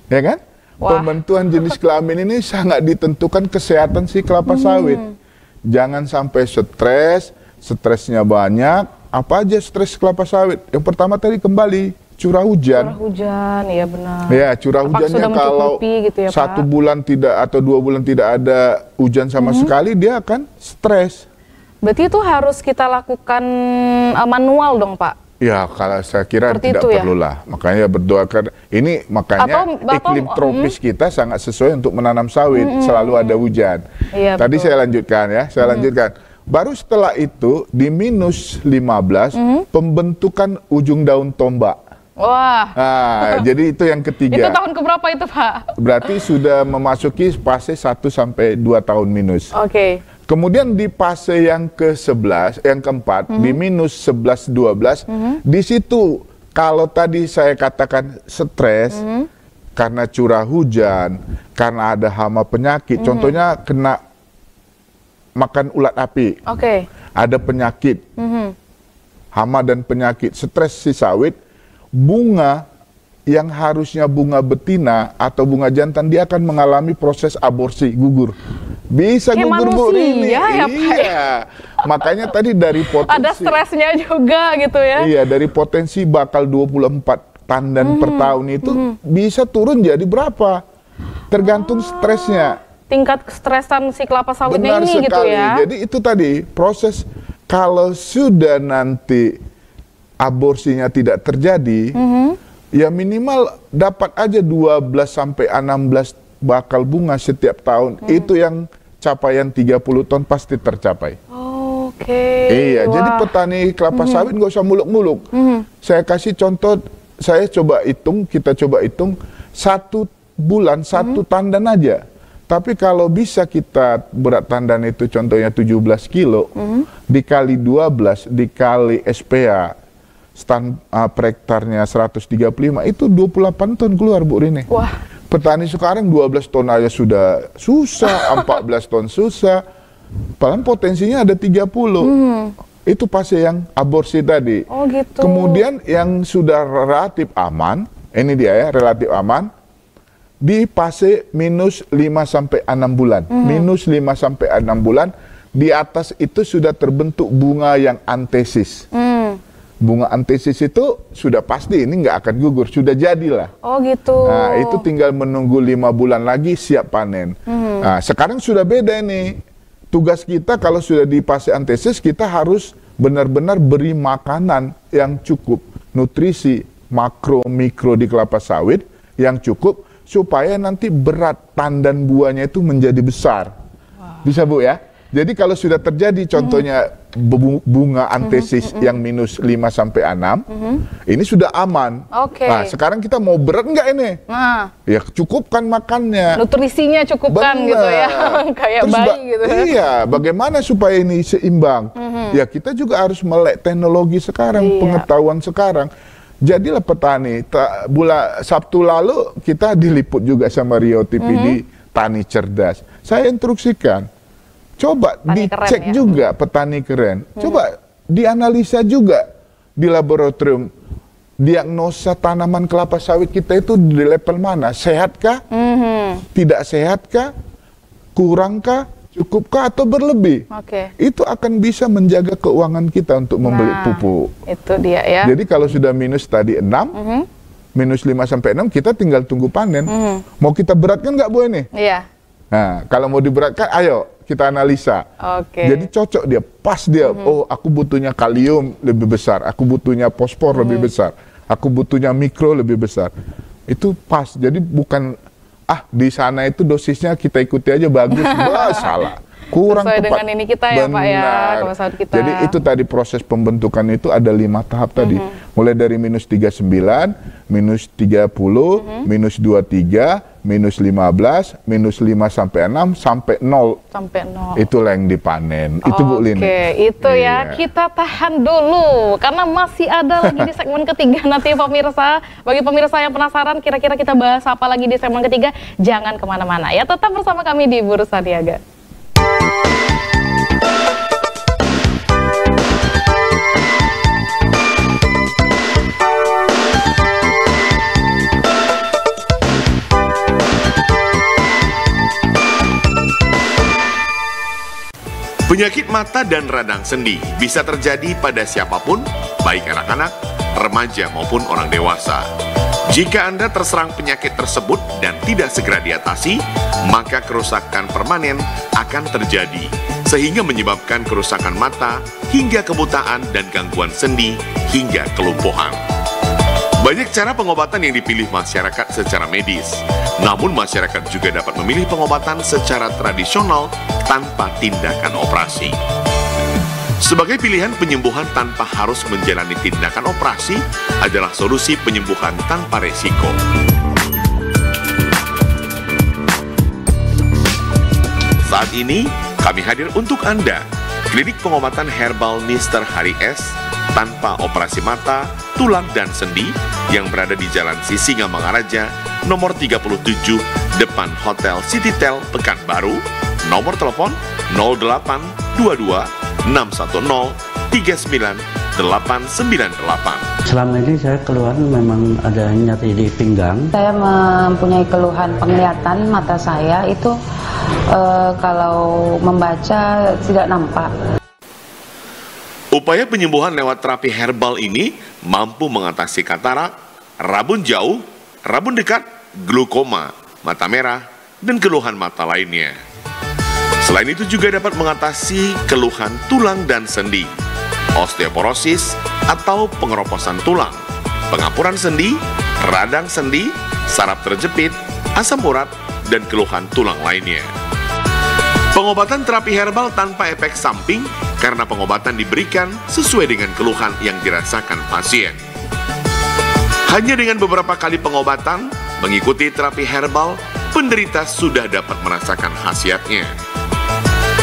Ya kan? Wah. Pembentukan jenis kelamin ini sangat ditentukan kesehatan si kelapa sawit. Jangan sampai stresnya banyak. Apa aja stres kelapa sawit? Yang pertama tadi kembali curah hujan. Curah hujan, iya benar. Ya, curah Apakah hujannya sudah kalau mencukupi gitu ya, 1 Pak? bulan tidak atau 2 bulan tidak ada hujan sama sekali, dia akan stres. Berarti itu harus kita lakukan manual dong, Pak? Ya, kalau saya kira Seperti tidak itu ya? perlulah. Makanya berdoakan. Ini makanya iklim tropis kita sangat sesuai untuk menanam sawit. Selalu ada hujan. Iya, Tadi betul. saya lanjutkan ya. Saya lanjutkan. Baru setelah itu di minus 15 pembentukan ujung daun tombak. Wah. Nah, jadi itu yang ketiga. Itu tahun keberapa itu, Pak? Berarti sudah memasuki fase 1 sampai 2 tahun minus. Oke. Kemudian di fase yang ke-11, yang keempat, di minus 11-12, di situ kalau tadi saya katakan stres, karena curah hujan, karena ada hama penyakit, contohnya kena makan ulat api, Oke. ada penyakit, hama dan penyakit, stres si sawit, bunga yang harusnya bunga betina atau bunga jantan, dia akan mengalami proses aborsi, gugur. Bisa Kayak gugur Bu manusia Rini. ya, Pak, Iya. Makanya tadi dari potensi. Ada stresnya juga gitu ya. Iya, dari potensi bakal 24 tandan per tahun itu bisa turun jadi berapa? Tergantung stresnya. Tingkat kestresan si kelapa sawitnya Benar ini sekali. gitu ya. Jadi itu tadi proses kalau sudah nanti aborsinya tidak terjadi, ya minimal dapat aja 12 sampai 16 bakal bunga setiap tahun. Itu yang capaian 30 ton pasti tercapai. Oke. Iya, Wah. jadi petani kelapa sawit nggak usah muluk-muluk. Saya kasih contoh, kita coba hitung 1 bulan 1 tandan aja. Tapi kalau bisa kita berat tandan itu contohnya 17 kilo, dikali 12, dikali SPA, per hektarnya 135, itu 28 ton keluar Bu Rini. Wah. Petani sekarang 12 ton aja sudah susah, 14 ton susah. Padahal potensinya ada 30. Itu fase yang aborsi tadi. Oh gitu. Kemudian yang sudah relatif aman, ini dia ya, relatif aman, di fase minus 5 sampai 6 bulan. Minus 5 sampai 6 bulan, di atas itu sudah terbentuk bunga yang antesis. Bunga antesis itu sudah pasti ini nggak akan gugur, sudah jadilah. Oh gitu. Nah, itu tinggal menunggu 5 bulan lagi siap panen. Nah, sekarang sudah beda nih. Tugas kita kalau sudah di fase antesis, kita harus benar-benar beri makanan yang cukup, nutrisi makro mikro di kelapa sawit yang cukup supaya nanti berat tandan buahnya itu menjadi besar. Bisa Bu ya? Jadi kalau sudah terjadi contohnya bunga antesis yang minus 5 sampai 6, ini sudah aman. Nah, sekarang kita mau berat nggak ini? Nah, ya cukupkan makannya. Nutrisinya cukupkan gitu ya. Kayak Terus bayi gitu. Iya, bagaimana supaya ini seimbang? Ya kita juga harus melek teknologi sekarang, pengetahuan sekarang. Jadilah petani. Sabtu lalu kita diliput juga sama Riau TV di Tani Cerdas. Saya instruksikan, coba Petani dicek keren, ya? juga petani keren. Coba dianalisa juga di laboratorium. Diagnosa tanaman kelapa sawit kita itu di level mana? Sehatkah? Tidak sehatkah? Kurangkah? Cukupkah atau berlebih? Itu akan bisa menjaga keuangan kita untuk membeli pupuk. Itu dia ya. Jadi kalau sudah minus tadi 6, minus 5 sampai 6, kita tinggal tunggu panen. Mau kita beratkan nggak Bu ini? Iya. Nah, kalau mau diberatkan, ayo kita analisa. Jadi cocok dia, pas dia. Oh, aku butuhnya kalium lebih besar, aku butuhnya fosfor lebih besar, aku butuhnya mikro lebih besar. Itu pas. Jadi bukan di sana itu dosisnya kita ikuti aja bagus. Wah, salah. Kurang sesuai tepat. dengan ini kita ya Pak ya, kebiasaan kita. Jadi itu tadi proses pembentukan itu ada 5 tahap tadi. Mulai dari minus 39, minus 30, minus 23, minus 15, minus 5 sampai 6, sampai 0. Sampai 0. Itulah yang dipanen. Itu Bu Lini. Oke, itu ya. Kita tahan dulu karena masih ada lagi di segmen ketiga nanti pemirsa. Bagi pemirsa yang penasaran kira-kira kita bahas apa lagi di segmen ketiga, jangan kemana-mana ya. Tetap bersama kami di Bursa Niaga. Penyakit mata dan radang sendi bisa terjadi pada siapapun, baik anak-anak, remaja maupun orang dewasa. Jika Anda terserang penyakit tersebut dan tidak segera diatasi, maka kerusakan permanen akan terjadi, sehingga menyebabkan kerusakan mata hingga kebutaan dan gangguan sendi hingga kelumpuhan. Banyak cara pengobatan yang dipilih masyarakat secara medis, namun masyarakat juga dapat memilih pengobatan secara tradisional tanpa tindakan operasi. Sebagai pilihan penyembuhan tanpa harus menjalani tindakan operasi adalah solusi penyembuhan tanpa resiko. Saat ini, kami hadir untuk Anda, klinik pengobatan herbal Mr. Hari S, tanpa operasi mata, tulang, dan sendi yang berada di Jalan Sisingamangaraja, nomor 37, depan Hotel Citytel, Pekanbaru, nomor telepon 0822 610 39898. Selama ini saya keluhan memang ada nyeri di pinggang. Saya mempunyai keluhan penglihatan mata saya itu kalau membaca tidak nampak. Upaya penyembuhan lewat terapi herbal ini mampu mengatasi katarak, rabun jauh, rabun dekat, glaukoma, mata merah, dan keluhan mata lainnya. Selain itu juga dapat mengatasi keluhan tulang dan sendi, osteoporosis atau pengeroposan tulang, pengapuran sendi, radang sendi, saraf terjepit, asam urat, dan keluhan tulang lainnya. Pengobatan terapi herbal tanpa efek samping karena pengobatan diberikan sesuai dengan keluhan yang dirasakan pasien. Hanya dengan beberapa kali pengobatan, mengikuti terapi herbal, penderita sudah dapat merasakan khasiatnya.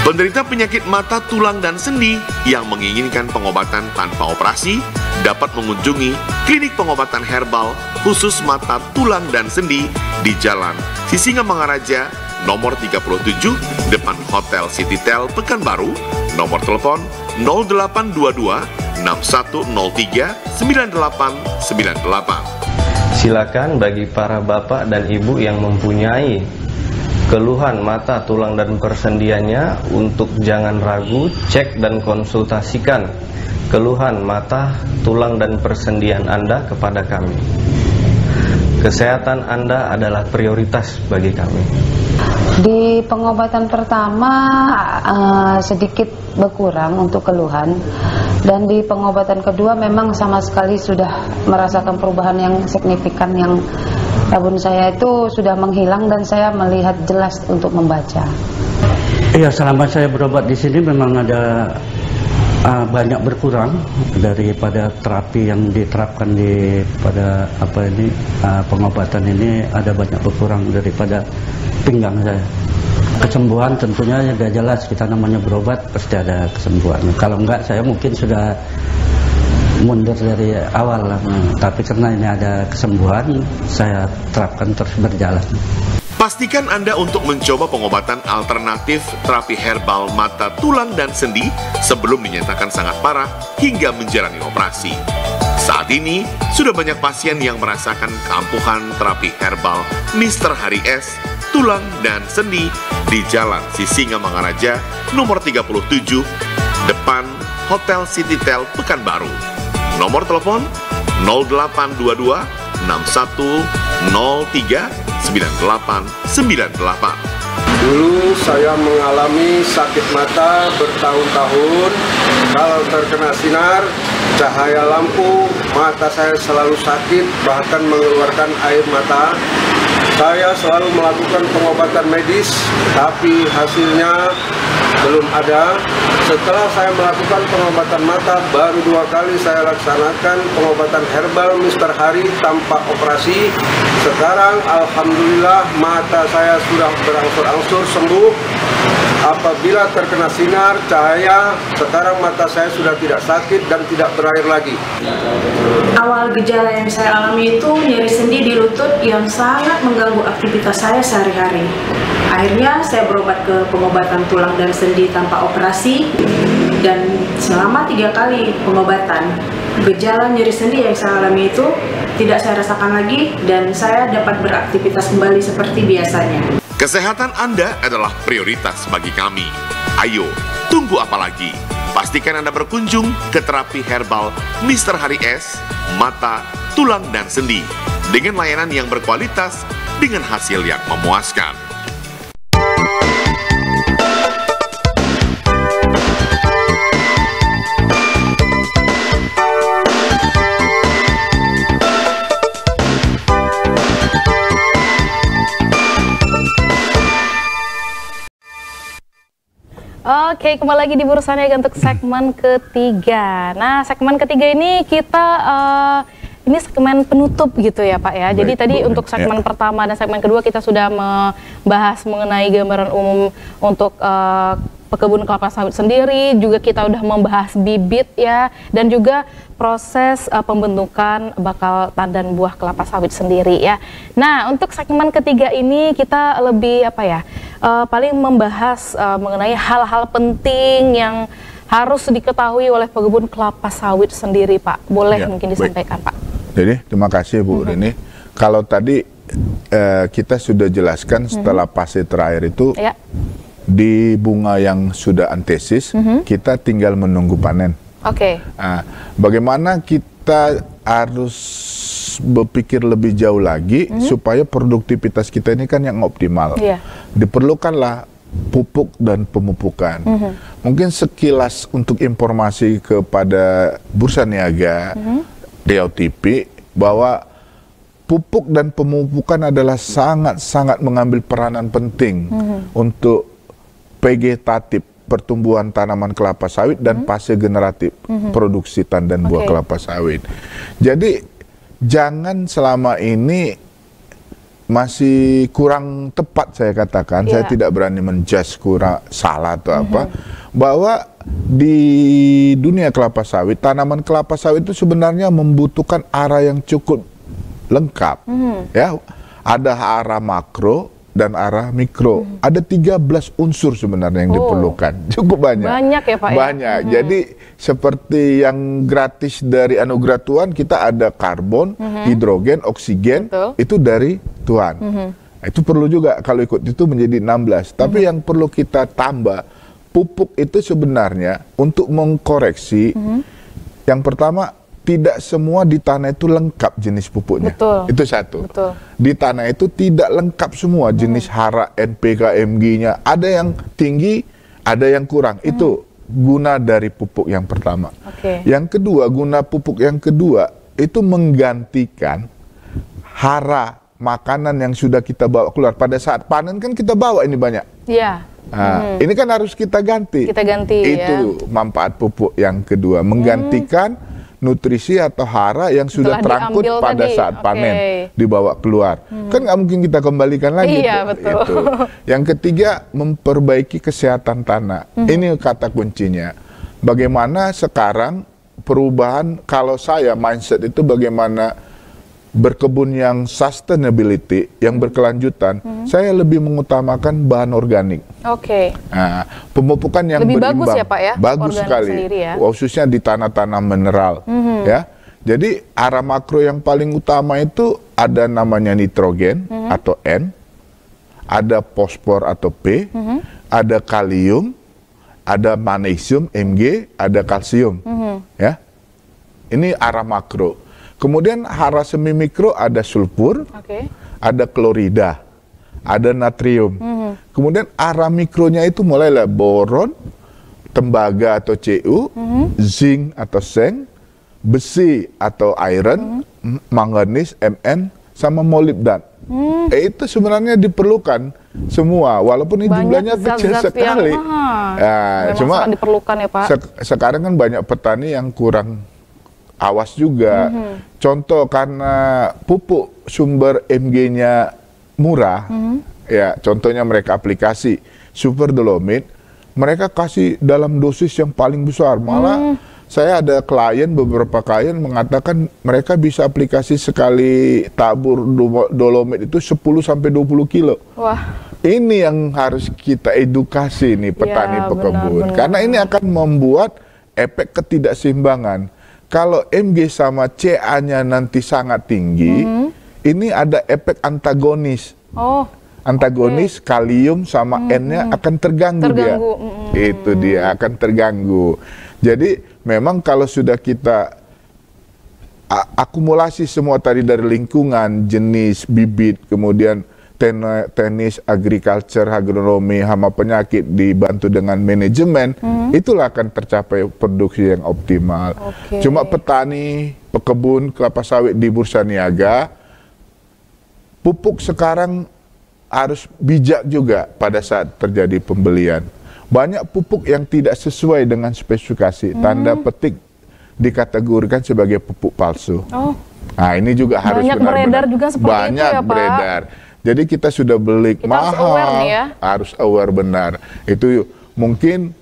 Penderita penyakit mata, tulang, dan sendi yang menginginkan pengobatan tanpa operasi dapat mengunjungi klinik pengobatan herbal khusus mata, tulang, dan sendi di Jalan Sisingamangaraja, nomor 37, depan Hotel Citytel, Pekanbaru, nomor telepon 0822 6103 9898. Silakan bagi para bapak dan ibu yang mempunyai keluhan mata, tulang, dan persendiannya untuk jangan ragu, cek dan konsultasikan keluhan mata, tulang, dan persendian Anda kepada kami. Kesehatan Anda adalah prioritas bagi kami. Di pengobatan pertama sedikit berkurang untuk keluhan, dan di pengobatan kedua memang sama sekali sudah merasakan perubahan yang signifikan, yang rabun saya itu sudah menghilang dan saya melihat jelas untuk membaca. Iya, selama saya berobat di sini memang ada banyak berkurang daripada terapi yang diterapkan pada pengobatan ini, ada banyak berkurang daripada pinggang saya. Kesembuhan tentunya sudah jelas, kita namanya berobat pasti ada kesembuhan. Kalau enggak saya mungkin sudah mundur dari awal lah. Tapi karena ini ada kesembuhan, saya terapkan terus berjalan. Pastikan Anda untuk mencoba pengobatan alternatif terapi herbal mata, tulang, dan sendi sebelum dinyatakan sangat parah hingga menjalani operasi. Saat ini, sudah banyak pasien yang merasakan keampuhan terapi herbal Mr. Hari S, tulang, dan sendi di Jalan Sisinga Mangaraja, nomor 37, depan Hotel Citytel Pekanbaru. Nomor telepon 0822 6103 9898. Dulu saya mengalami sakit mata bertahun-tahun. Kalau terkena sinar cahaya lampu, mata saya selalu sakit, bahkan mengeluarkan air mata. Saya selalu melakukan pengobatan medis, tapi hasilnya belum ada. Setelah saya melakukan pengobatan mata, baru 2 kali saya laksanakan pengobatan herbal Mr. Hari tanpa operasi. Sekarang alhamdulillah mata saya sudah berangsur-angsur sembuh. Apabila terkena sinar cahaya, sekarang mata saya sudah tidak sakit dan tidak berair lagi. Awal gejala yang saya alami itu nyeri sendi di lutut yang sangat mengganggu aktivitas saya sehari-hari. Akhirnya saya berobat ke pengobatan tulang dan sendi tanpa operasi, dan selama 3 kali pengobatan, gejala nyeri sendi yang saya alami itu tidak saya rasakan lagi dan saya dapat beraktivitas kembali seperti biasanya. Kesehatan Anda adalah prioritas bagi kami. Ayo, tunggu apa lagi? Pastikan Anda berkunjung ke terapi herbal Mr. Hari S, mata, tulang, dan sendi dengan layanan yang berkualitas dengan hasil yang memuaskan. Oke, kembali lagi di Bursa Niaga untuk segmen ketiga. Nah, segmen ketiga ini kita ini segmen penutup gitu ya Pak ya. Jadi tadi untuk segmen pertama dan segmen kedua kita sudah membahas mengenai gambaran umum untuk pekebun kelapa sawit sendiri, juga kita udah membahas bibit ya, dan juga proses pembentukan bakal tandan buah kelapa sawit sendiri ya. Nah, untuk segmen ketiga ini kita lebih paling membahas mengenai hal-hal penting yang harus diketahui oleh pekebun kelapa sawit sendiri, Pak. Boleh mungkin disampaikan, Pak. Jadi terima kasih Bu Rini. Kalau tadi kita sudah jelaskan setelah fase terakhir itu di bunga yang sudah antesis, kita tinggal menunggu panen. Bagaimana kita harus berpikir lebih jauh lagi supaya produktivitas kita ini kan yang optimal. Diperlukanlah pupuk dan pemupukan. Mungkin sekilas untuk informasi kepada Bursa Niaga Riau TV bahwa pupuk dan pemupukan adalah sangat-sangat mengambil peranan penting untuk vegetatif pertumbuhan tanaman kelapa sawit dan fase generatif produksi tandan buah kelapa sawit. Jadi jangan selama ini masih kurang tepat saya katakan, saya tidak berani menjudge kurang salah atau apa, bahwa di dunia kelapa sawit, tanaman kelapa sawit itu sebenarnya membutuhkan area yang cukup lengkap. Ya, ada area makro dan arah mikro. Ada 13 unsur sebenarnya yang diperlukan. Cukup banyak. Banyak ya Pak ya? Banyak. Jadi seperti yang gratis dari anugerah Tuhan, kita ada karbon, hidrogen, oksigen, itu dari Tuhan. Nah, itu perlu juga, kalau ikut itu menjadi 16. Tapi yang perlu kita tambah, pupuk itu sebenarnya untuk mengkoreksi, yang pertama, tidak semua di tanah itu lengkap jenis pupuknya. Itu satu. Di tanah itu tidak lengkap semua jenis hara, NPK, MG-nya. Ada yang tinggi, ada yang kurang. Itu guna dari pupuk yang pertama. Yang kedua, guna pupuk yang kedua, itu menggantikan hara makanan yang sudah kita bawa keluar. Pada saat panen kan kita bawa ini banyak. Ini kan harus kita ganti. Kita ganti Itu manfaat pupuk yang kedua, menggantikan nutrisi atau hara yang sudah terangkut pada saat panen, dibawa keluar. Kan nggak mungkin kita kembalikan lagi. Iya, betul. Itu. Yang ketiga, memperbaiki kesehatan tanah. Ini kata kuncinya. Bagaimana sekarang perubahan, kalau saya mindset itu bagaimana berkebun yang sustainability, yang berkelanjutan, saya lebih mengutamakan bahan organik. Nah, pemupukan yang lebih berimbang. bagus ya Pak ya? Bagus sekali, ya? khususnya di tanah-tanah mineral. Ya, jadi arah makro yang paling utama itu ada namanya nitrogen atau N, ada fosfor atau P, ada kalium, ada magnesium Mg, ada kalsium. Ya, ini arah makro. Kemudian hara semi mikro ada sulfur, ada klorida, ada natrium. Kemudian arah mikronya itu mulailah boron, tembaga atau Cu, zinc atau seng, besi atau iron, manganis, Mn, sama molibdan. Itu sebenarnya diperlukan semua, walaupun ini jumlahnya kecil sekali. Nah, cuma diperlukan ya Pak. Sekarang kan banyak petani yang kurang awas juga. Contoh karena pupuk sumber Mg-nya murah, ya contohnya mereka aplikasi super dolomit, mereka kasih dalam dosis yang paling besar. Malah saya ada beberapa klien mengatakan mereka bisa aplikasi sekali tabur dolomit itu 10-20 kilo. Wah. Ini yang harus kita edukasi nih petani pekebun, karena ini akan membuat efek ketidakseimbangan. Kalau Mg sama Ca-nya nanti sangat tinggi, ini ada efek antagonis. Antagonis kalium sama N-nya akan terganggu. Dia. Itu dia akan terganggu. Jadi memang kalau sudah kita akumulasi semua tadi dari lingkungan, jenis, bibit, kemudian teknis, agriculture, agronomi, hama penyakit dibantu dengan manajemen, itulah akan tercapai produksi yang optimal. Cuma petani, pekebun, kelapa sawit di Bursa Niaga, pupuk sekarang harus bijak juga pada saat terjadi pembelian. Banyak pupuk yang tidak sesuai dengan spesifikasi, tanda petik dikategorikan sebagai pupuk palsu. Nah ini juga harus benar-benar beredar juga seperti itu ya Pak. Beredar. Jadi kita sudah beli mahal, harus aware benar. Itu mungkin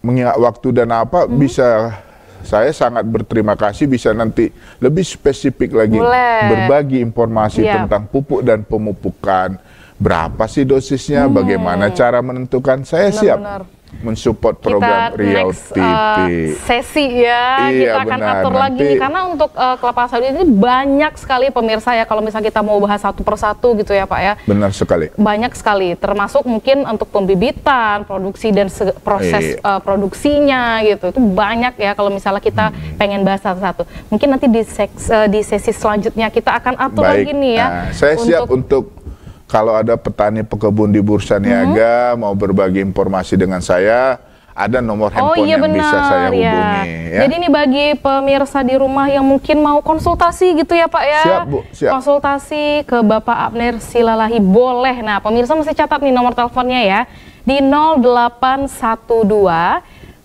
mengingat waktu dan apa bisa, saya sangat berterima kasih bisa nanti lebih spesifik lagi berbagi informasi tentang pupuk dan pemupukan. Berapa sih dosisnya, bagaimana cara menentukan, saya siap mensupport program Riau TV. Sesi ya, kita akan atur lagi nih, karena untuk kelapa sawit ini banyak sekali pemirsa ya, kalau misalnya kita mau bahas satu persatu gitu ya Pak ya. Benar sekali. Banyak sekali, termasuk mungkin untuk pembibitan, produksi dan proses produksinya gitu, itu banyak ya kalau misalnya kita pengen bahas satu-satu. Mungkin nanti di sesi selanjutnya kita akan atur lagi nih ya. Saya siap untuk kalau ada petani pekebun di Bursa Niaga mau berbagi informasi dengan saya, ada nomor handphone yang bisa saya hubungi. Ya. Jadi ini bagi pemirsa di rumah yang mungkin mau konsultasi gitu ya Pak ya. Siap Bu, siap. Konsultasi ke Bapak Abner Silalahi boleh. Nah pemirsa mesti catat nih nomor teleponnya ya. Di 0812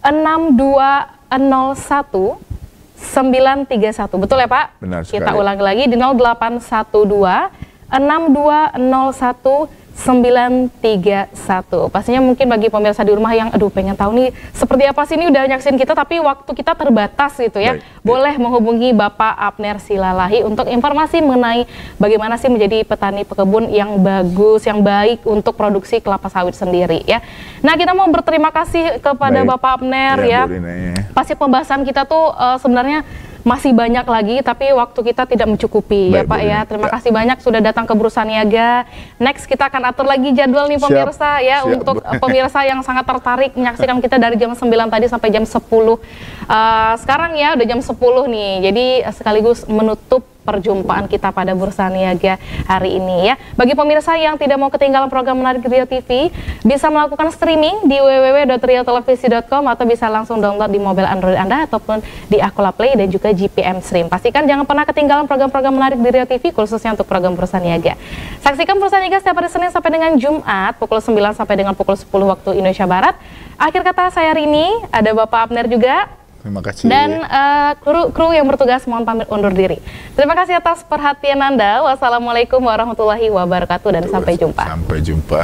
6201 931. Betul ya Pak? Benar sekali. Kita ulang lagi di 0812 6201 931. Pastinya mungkin bagi pemirsa di rumah yang pengen tahu nih seperti apa sih, ini udah nyaksin kita tapi waktu kita terbatas gitu ya. Boleh menghubungi Bapak Abner Silalahi untuk informasi mengenai bagaimana sih menjadi petani pekebun yang bagus, yang baik untuk produksi kelapa sawit sendiri ya. Nah, kita mau berterima kasih kepada Bapak Abner ya. Pasti pembahasan kita tuh sebenarnya masih banyak lagi, tapi waktu kita tidak mencukupi ya Pak ya. Terima kasih banyak sudah datang ke Bursa Niaga. Next kita akan atur lagi jadwal nih pemirsa ya, untuk pemirsa yang sangat tertarik menyaksikan kita dari jam 9 tadi sampai jam 10. Sekarang ya udah jam 10 nih, jadi sekaligus menutup perjumpaan kita pada Bursa Niaga hari ini ya. Bagi pemirsa yang tidak mau ketinggalan program menarik Rio TV, bisa melakukan streaming di www.riotelevisi.com atau bisa langsung download di mobil Android Anda ataupun di Akula Play dan juga GPM Stream. Pastikan jangan pernah ketinggalan program-program menarik di Rio TV khususnya untuk program Bursa Niaga. Saksikan Bursa Niaga setiap hari Senin sampai dengan Jumat pukul 9 sampai dengan pukul 10 waktu Indonesia Barat. Akhir kata saya Rini, ada Bapak Abner juga. Terima kasih. Dan kru yang bertugas mohon pamit undur diri. Terima kasih atas perhatian Anda. Wassalamualaikum warahmatullahi wabarakatuh dan sampai jumpa. Sampai jumpa.